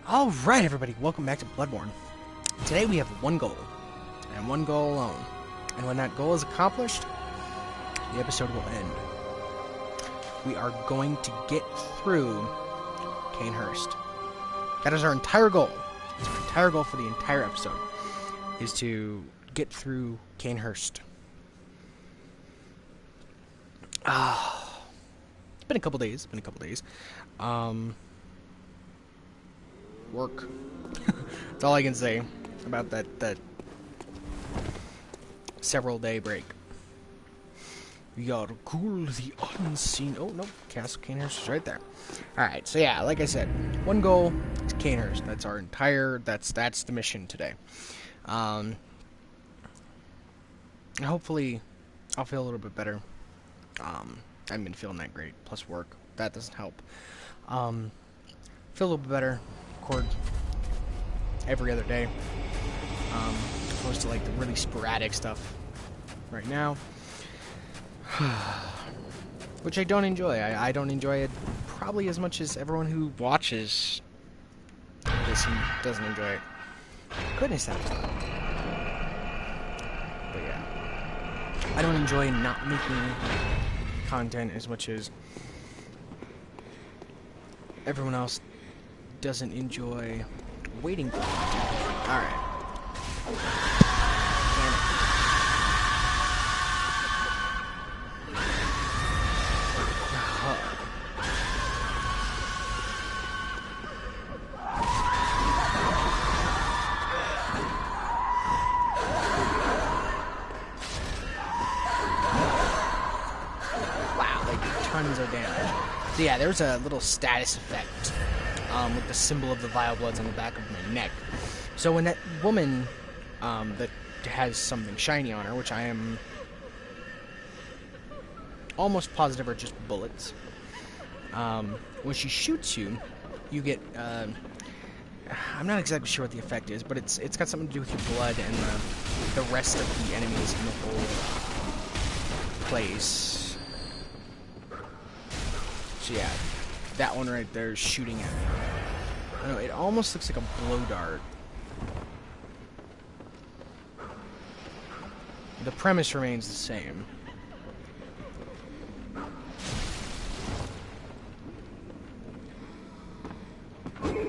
Alright everybody, welcome back to Bloodborne. Today we have one goal, and one goal alone. And when that goal is accomplished, the episode will end. We are going to get through Canehurst. That is our entire goal. It's our entire goal for the entire episode, is to get through Canehurst. It's been a couple days, work. That's all I can say about that several day break. We gotta cool the unseen. Oh no, Castle Canehurst is right there. Alright, so yeah, like I said, one goal is Canehurst. That's our entire that's the mission today. Hopefully I'll feel a little bit better. I haven't been feeling that great, plus work. That doesn't help. Feel a little bit better. Record every other day, opposed to like the really sporadic stuff right now, which I don't enjoy. I don't enjoy it probably as much as everyone who watches this doesn't enjoy it. Goodness, that was loud. But yeah, I don't enjoy not making content as much as everyone else doesn't enjoy waiting for it. Alright. Wow, like tons of damage. So yeah, there's a little status effect with the symbol of the Vile Bloods on the back of my neck. So when that woman that has something shiny on her, which I am almost positive are just bullets, when she shoots you, you get I'm not exactly sure what the effect is, but it's got something to do with your blood and the rest of the enemies in the whole place. So yeah, that one right there is shooting at me. I don't know, it almost looks like a blow dart. The premise remains the same. I'm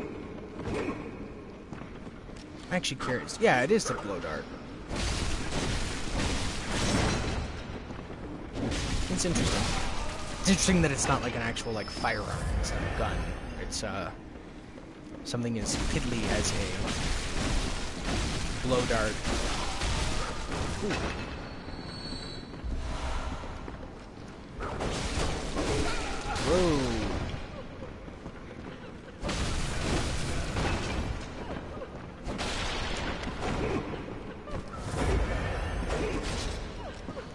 actually curious. Yeah, it is the blow dart. It's interesting. It's interesting that it's not like an actual like firearm. It's not a gun. It's something as piddly as a blow dart. Ooh. Whoa.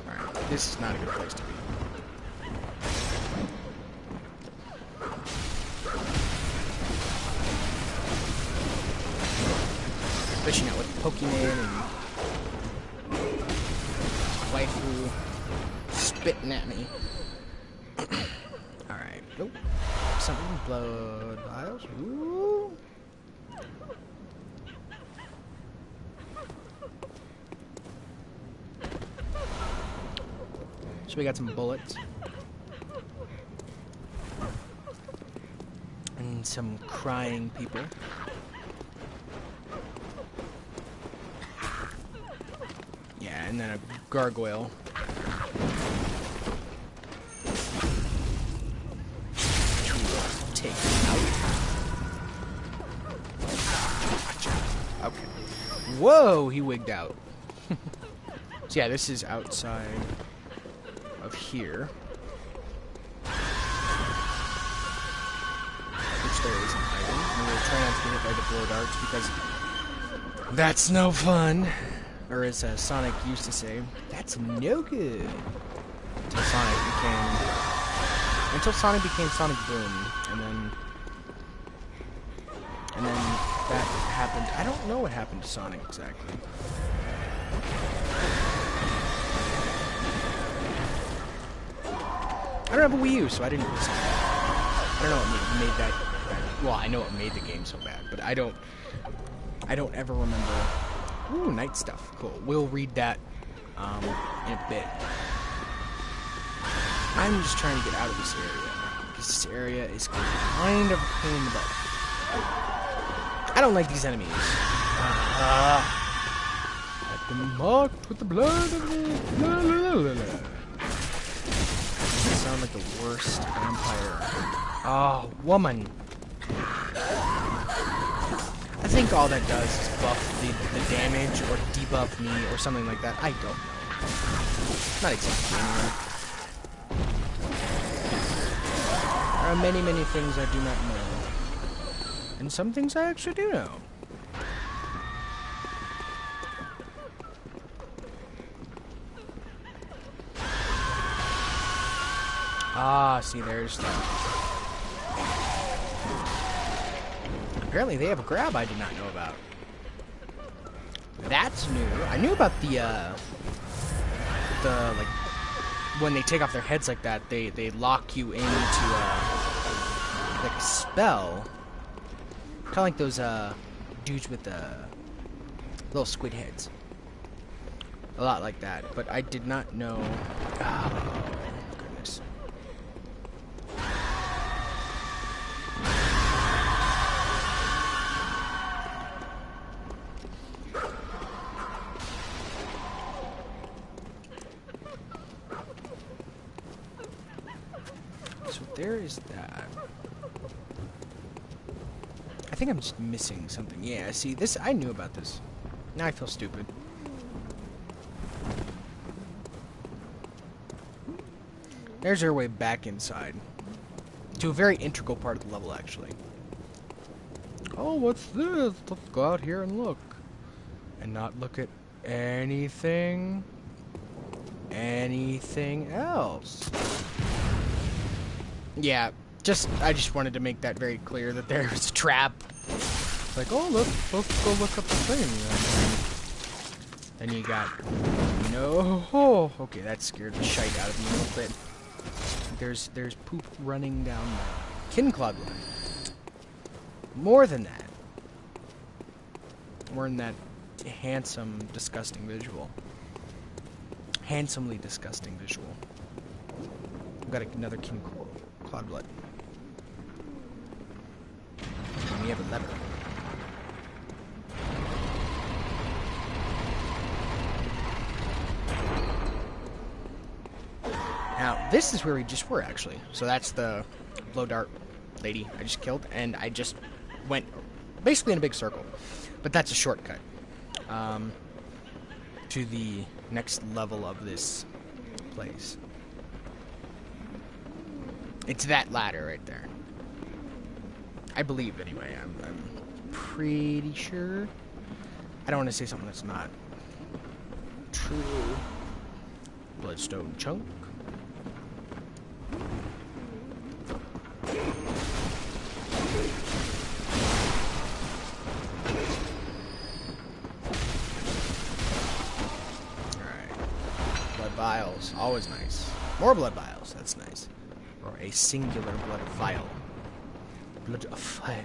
Alright, this is not a good place to be. Especially now with Pokemon and waifu spitting at me. Alright. Nope. Something. Blood vials. Ooh. So we got some bullets. And some crying people. And then a gargoyle. Take out. Okay. Whoa, he wigged out. So yeah, this is outside of here. Which there is an item. And we'll try not to get hit by the blow darts because that's no fun. Or as Sonic used to say, that's no good. Until Sonic became Sonic Boom, and then that happened. I don't know what happened to Sonic exactly. I don't have a Wii U, so I didn't listen to that. I don't know what made that Well, I know what made the game so bad, but I don't ever remember. Ooh, night stuff. Cool. We'll read that in a bit. I'm just trying to get out of this area, because this area is kind of a pain in the butt. I don't like these enemies. I've been marked with the blood of the... I sound like the worst vampire. Oh, woman. I think all that does is buff the damage or debuff me or something like that. I don't know. Not exactly anyway. There are many, many things I do not know. And some things I actually do know. Ah, see, there's that. Apparently they have a grab I did not know about. That's new. I knew about the like, when they take off their heads like that, they lock you into, like a spell. Kind of like those, dudes with the little squid heads. A lot like that, but I did not know. Oh, goodness. So there is that. I think I'm just missing something. Yeah, see, this, I knew about this. Now I feel stupid. There's our way back inside. To a very integral part of the level, actually. Oh, what's this? Let's go out here and look. And not look at anything else. Yeah, I just wanted to make that very clear that there was a trap. Like, oh, let's go look up the thing. Then you got, oh, okay, that scared the shite out of me a little bit. There's poop running down the Kin-Clawed line. More than that. More than that handsome, disgusting visual. Handsomely disgusting visual. We've got another Kin-Clawed blood. And we have a lever. Now, this is where we just were, actually. So that's the blow dart lady I just killed, and I just went basically in a big circle. But that's a shortcut to the next level of this place. It's that ladder right there. I believe, anyway. I'm pretty sure. I don't want to say something that's not true. Bloodstone chunk. Vials, always nice. More blood vials, that's nice. Or a singular blood vial. Blood vial.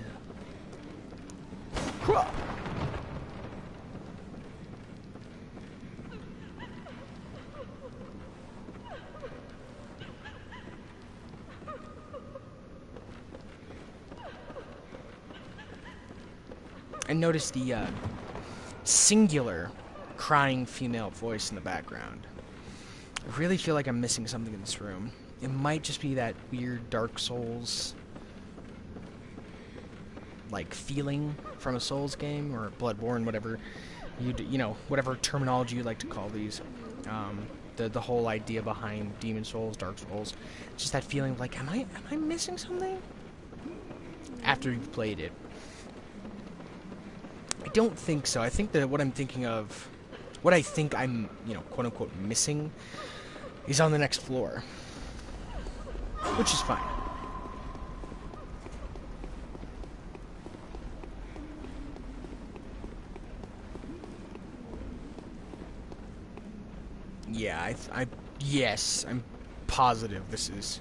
And notice the singular crying female voice in the background. I really feel like I'm missing something in this room. It might just be that weird Dark Souls like feeling from a Souls game or Bloodborne, whatever you know, whatever terminology you like to call these. The whole idea behind Demon Souls, Dark Souls, just that feeling of like, am I missing something? After you've played it, I don't think so. I think that what I'm thinking of, what I think I'm, quote unquote missing, is on the next floor, which is fine. Yeah, yes, I'm positive this is.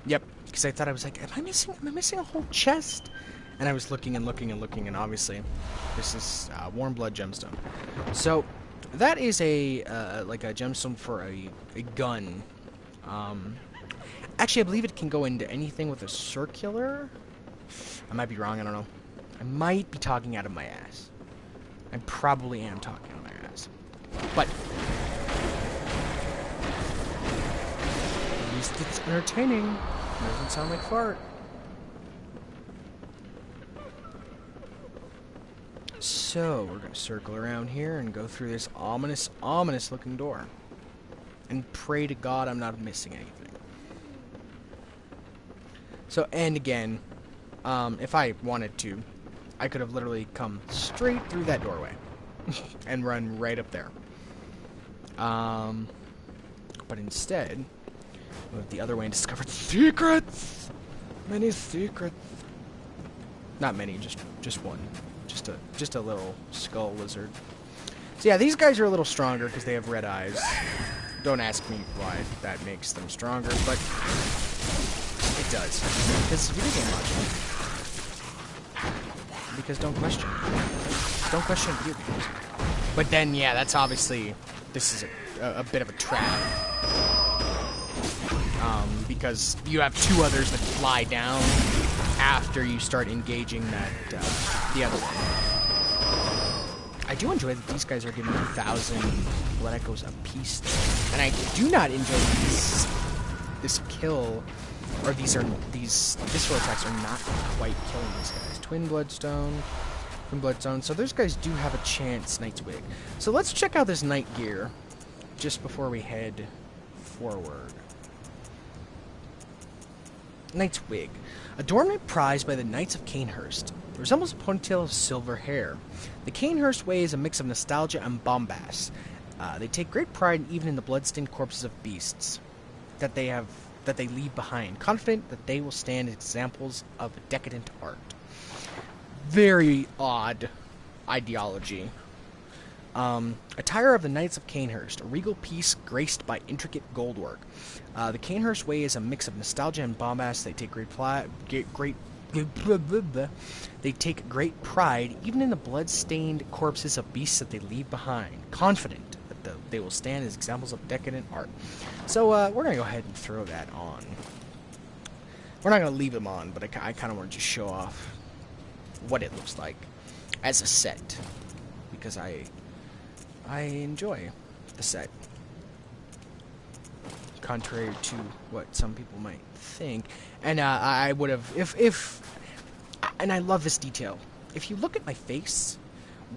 Yep, because I thought I was like, am I missing a whole chest? And I was looking and looking and looking, and obviously, this is Warm Blood gemstone. So that is a like a gemstone for a gun. Actually, I believe it can go into anything with a circular. I might be wrong. I don't know. I might be talking out of my ass. I probably am talking out of my ass. But at least it's entertaining. It doesn't sound like fart. So, we're going to circle around here and go through this ominous, ominous looking door. And pray to God I'm not missing anything. So, and again, if I wanted to, I could have literally come straight through that doorway. And run right up there. But instead, we went the other way and discovered secrets! Many secrets. Not many, just one. Just a little skull lizard. So yeah, these guys are a little stronger because they have red eyes. Don't ask me why that makes them stronger, but it does. Because video game logic. Because don't question. Don't question video games. But then, yeah, that's obviously, this is a bit of a trap. Because you have two others that fly down after you start engaging that the other one. I do enjoy that these guys are giving 1,000 blood echoes a piece, and I do not enjoy this kill, or these visceral attacks are not quite killing these guys. Twin bloodstone. So those guys do have a chance, Knight's Wig. So let's check out this knight gear just before we head forward. Knight's Wig. Adornment prized by the Knights of Canehurst. It resembles a ponytail of silver hair. The Canehurst way is a mix of nostalgia and bombast. They take great pride even in the blood-stained corpses of beasts that they leave behind, confident that they will stand as examples of decadent art. Very odd ideology. Attire of the Knights of Canehurst, a regal piece graced by intricate goldwork. The Canehurst way is a mix of nostalgia and bombast. They take great pride even in the blood-stained corpses of beasts that they leave behind, confident that they will stand as examples of decadent art. So we're gonna go ahead and throw that on. We're not gonna leave them on, but I kind of want to just show off what it looks like as a set, because I enjoy the set, contrary to what some people might think. And I would have, and I love this detail. If you look at my face,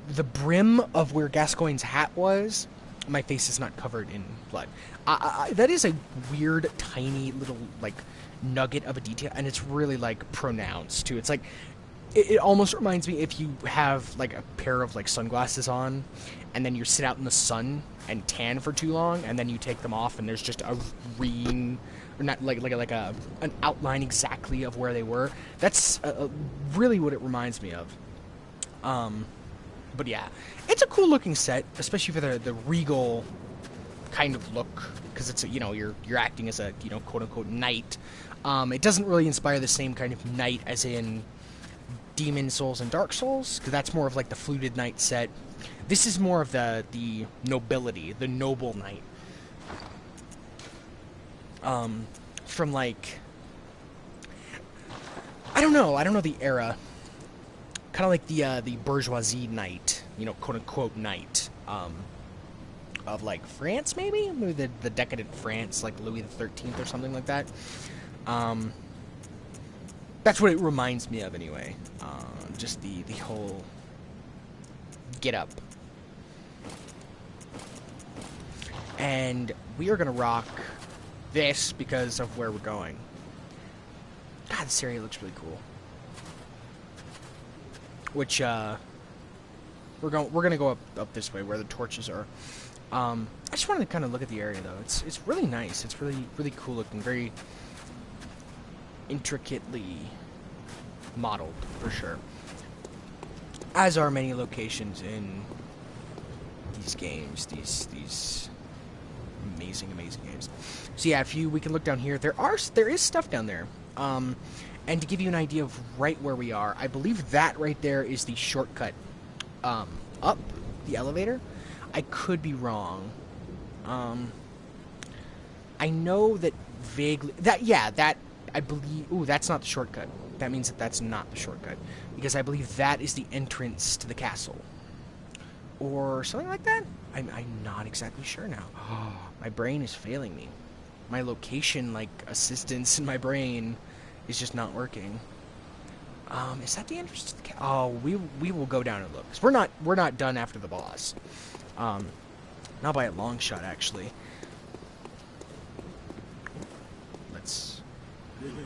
the brim of where Gascoigne's hat was, my face is not covered in blood. That is a weird, tiny little like nugget of a detail, and it's really like pronounced too. It's like it almost reminds me if you have like a pair of like sunglasses on, and then you sit out in the sun and tan for too long, and then you take them off, and there's just a ring, or not like an outline exactly of where they were. That's really what it reminds me of. But yeah, it's a cool looking set, especially for the regal kind of look, because it's you're acting as a quote unquote knight. It doesn't really inspire the same kind of knight as in Demon Souls and Dark Souls, because that's more of like the fluted knight set. This is more of the nobility, the noble knight. From like, I don't know the era. Kind of like the bourgeoisie knight, quote unquote knight, of like France, maybe the decadent France, like Louis XIII or something like that. That's what it reminds me of, anyway. Just the whole get up. And we are gonna rock this because of where we're going. God, this area looks really cool. Which we're gonna go up this way where the torches are. I just wanted to kind of look at the area though. It's really nice. It's really cool looking. Very intricately modeled for sure. As are many locations in these games. These amazing games. So yeah, we can look down here. There is stuff down there. And to give you an idea of right where we are, I believe that right there is the shortcut up the elevator. I could be wrong. I know that vaguely... that... I believe... Ooh, that's not the shortcut. That means that that's not the shortcut. Because I believe that is the entrance to the castle. Or something like that? I'm not exactly sure now. My brain is failing me. My location, like, assistance in my brain is just not working. Is that the entrance to the castle? Oh, we will go down and look. 'Cause we're not done after the boss. Not by a long shot, actually. Let's...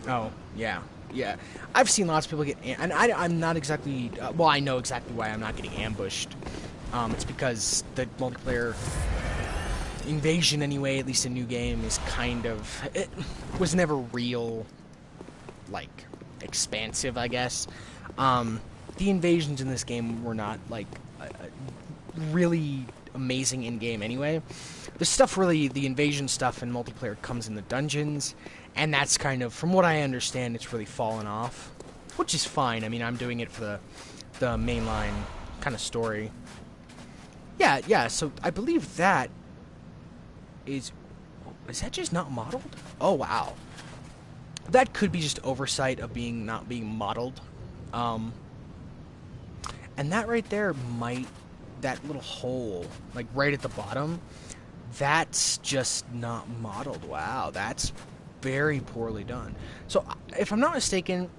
Oh, yeah. Yeah. I've seen lots of people get... And I'm not exactly... well, I know exactly why I'm not getting ambushed. It's because the multiplayer invasion, anyway, at least in New Game, is kind of... It was never real, like, expansive, I guess. The invasions in this game were not, like, really amazing in-game anyway. The stuff really... The invasion stuff in multiplayer comes in the dungeons, and that's kind of... From what I understand, it's really fallen off. Which is fine. I mean, I'm doing it for the mainline kind of story. Yeah, so I believe that is that just not modeled? Oh, wow. That could be just oversight of not being modeled. And that right there might, that little hole, like right at the bottom, that's just not modeled. Wow, that's very poorly done. So, if I'm not mistaken,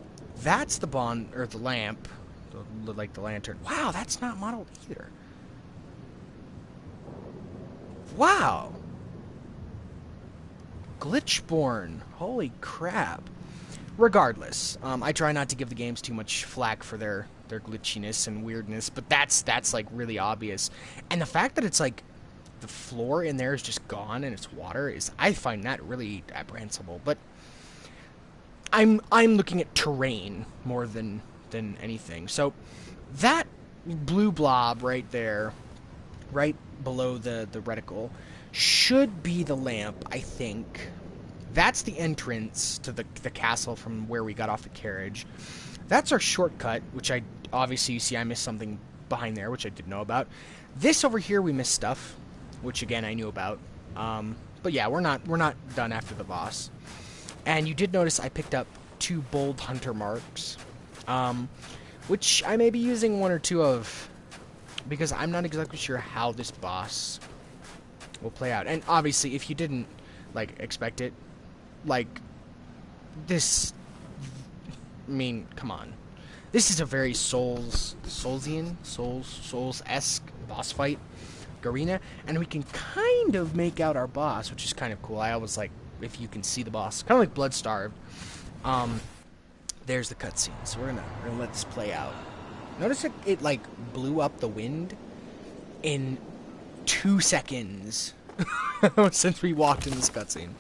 that's the or the lamp, like the lantern. Wow, that's not modeled either. Wow. Glitchborne. Holy crap. Regardless, I try not to give the games too much flack for their glitchiness and weirdness, but that's like really obvious. And the fact that it's like the floor in there is just gone and it's water I find that really apprehensible. But I'm looking at terrain more than anything. So that blue blob right there, right below the reticle, should be the lamp, I think. That's the entrance to the castle from where we got off the carriage. That's our shortcut, which obviously you see I missed something behind there, which I didn't know about. This over here we missed stuff, which again I knew about. But yeah, we're not done after the boss. And you did notice I picked up 2 bold hunter marks, which I may be using 1 or 2 of, because I'm not exactly sure how this boss will play out. And obviously, if you didn't, like, expect it, like, this... I mean, come on. This is a very Soulsian, Souls-esque boss fight, Garena, and we can kind of make out our boss, which is kind of cool. I always like if you can see the boss. Kind of like Bloodstarved. There's the cutscene, so we're gonna let this play out. Notice it like blew up the wind in 2 seconds since we walked in this cutscene.